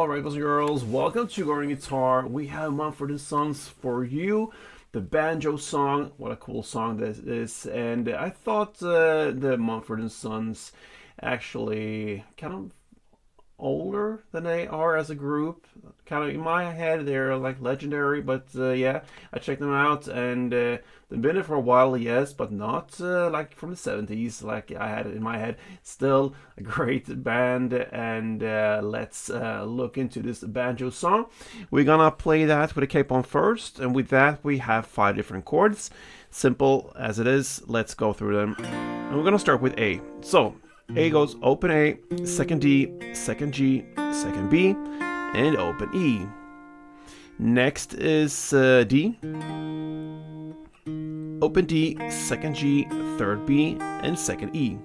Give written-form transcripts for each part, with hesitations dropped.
Alright, boys and girls, welcome to Learning Guitar. We have Mumford Sons for you. The Banjo Song, what a cool song this is. And I thought the Mumford Sons actually kind of older than they are as a group. Kind of in my head, they're like legendary, but yeah, I checked them out and they've been there for a while, yes, but not like from the 70s, like I had it in my head. Still a great band, and let's look into this Banjo Song. We're gonna play that with a cape on first, and with that, we have 5 different chords. Simple as it is, let's go through them. And we're gonna start with A. So, A goes open A, second D, second G, second B, and open E. Next is D, open D, second G, third B, and second E.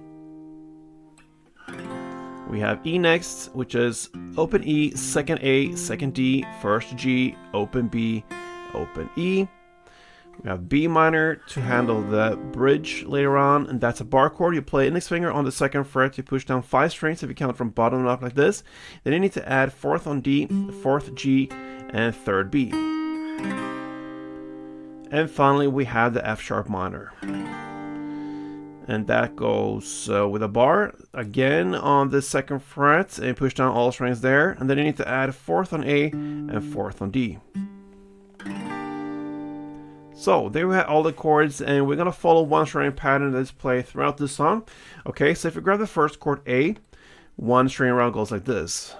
We have E next, which is open E, second A, second D, first G, open B, open E. We have B minor to handle the bridge later on, and that's a bar chord. You play index finger on the second fret, you push down 5 strings if you count from bottom up like this. Then you need to add 4th on D, 4th G, and 3rd B. And finally we have the F sharp minor. And that goes with a bar, again on the second fret, and push down all strings there. And then you need to add 4th on A and 4th on D. So there we have all the chords, and we're going to follow one string pattern that's played throughout this song. Okay, so if you grab the first chord A, one string around goes like this.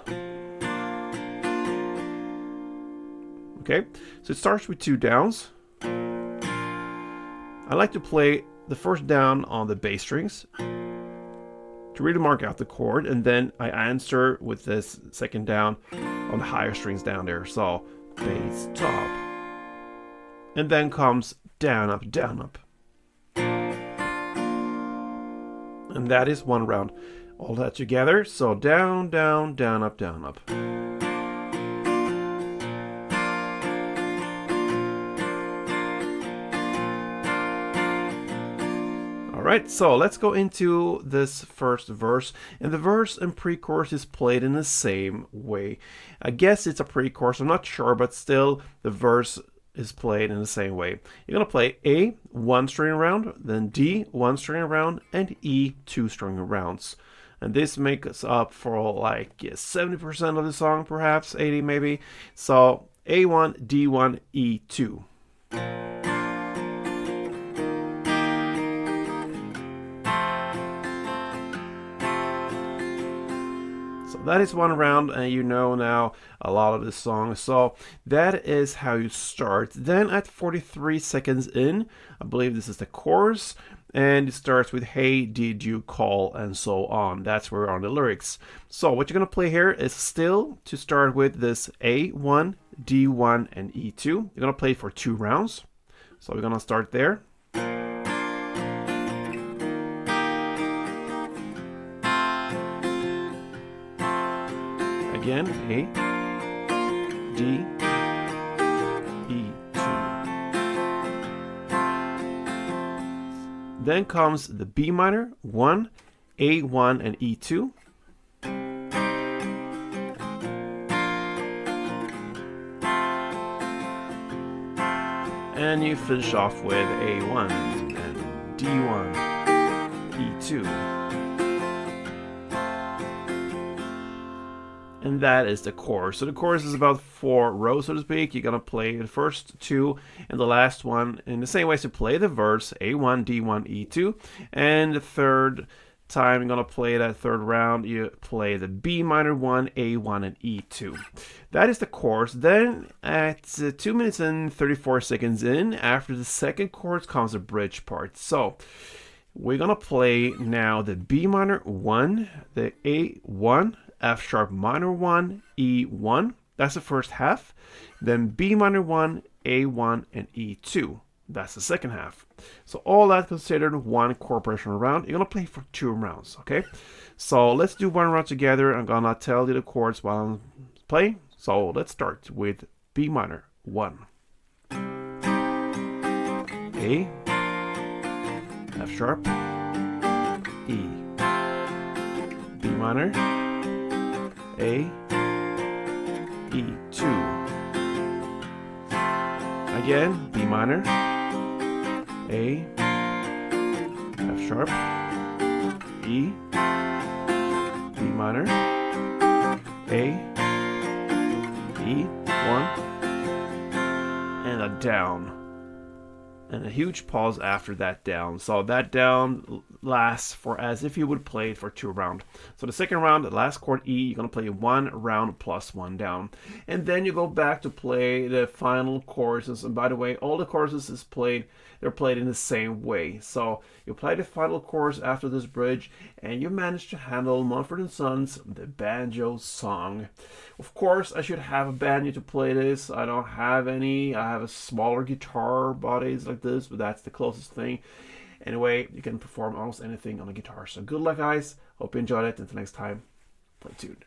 Okay, so it starts with 2 downs. I like to play the first down on the bass strings to really mark out the chord, and then I answer with this second down on the higher strings down there. So bass, top. And then comes down, up, down, up. And that is one round. All that together. So down, down, down, up, down, up. Alright, so let's go into this first verse. And the verse and pre-chorus is played in the same way. I guess it's a pre-chorus, I'm not sure, but still the verse is played in the same way. You're going to play A, 1 string around, then D, 1 string around, and E, 2 string rounds. And this makes up for like 70% of the song, perhaps 80 maybe. So A1, D1, E2. That is one round, and you know now a lot of the song. So that is how you start. Then at 43 seconds in, I believe this is the chorus, and it starts with hey, did you call, and so on. That's where we're on the lyrics. So what you're going to play here is still to start with this A1, D1, and E2. You're going to play for 2 rounds. So we're going to start there. Again, A, D, E2. Then comes the B minor, 1, A1, and E2. And you finish off with A1 and D1, E2. And that is the chorus. So the chorus is about 4 rows, so to speak. You're going to play the first 2 and the last one in the same way as you play the verse, A1, D1, E2. And the third time you're going to play that third round, you play the B minor 1, A1, and E2. That is the chorus. Then at 2 minutes and 34 seconds in, after the second chorus comes the bridge part. So we're going to play now the B minor 1, the A1, F sharp minor 1, E1. That's the first half. Then B minor 1, A1, and E2. That's the second half. So all that considered one chord progression round. You're going to play for 2 rounds, okay? So let's do one round together. I'm going to tell you the chords while I'm playing. So let's start with B minor 1. A, F sharp, E. B minor, A, E2. Again, B minor, A, F sharp, E, B minor, A, E, 1, and a down. And a huge pause after that down. So that down lasts for as if you would play it for 2 rounds. So the second round, the last chord E, you're going to play 1 round plus 1 down. And then you go back to play the final choruses. And by the way, all the choruses they're played in the same way. So you play the final chorus after this bridge, and you manage to handle Mumford & Sons, the Banjo Song. Of course, I should have a banjo to play this. I don't have any. I have a smaller guitar bodies like this, but that's the closest thing. Anyway, you can perform almost anything on the guitar. So good luck, guys. Hope you enjoyed it. Until next time, play tuned.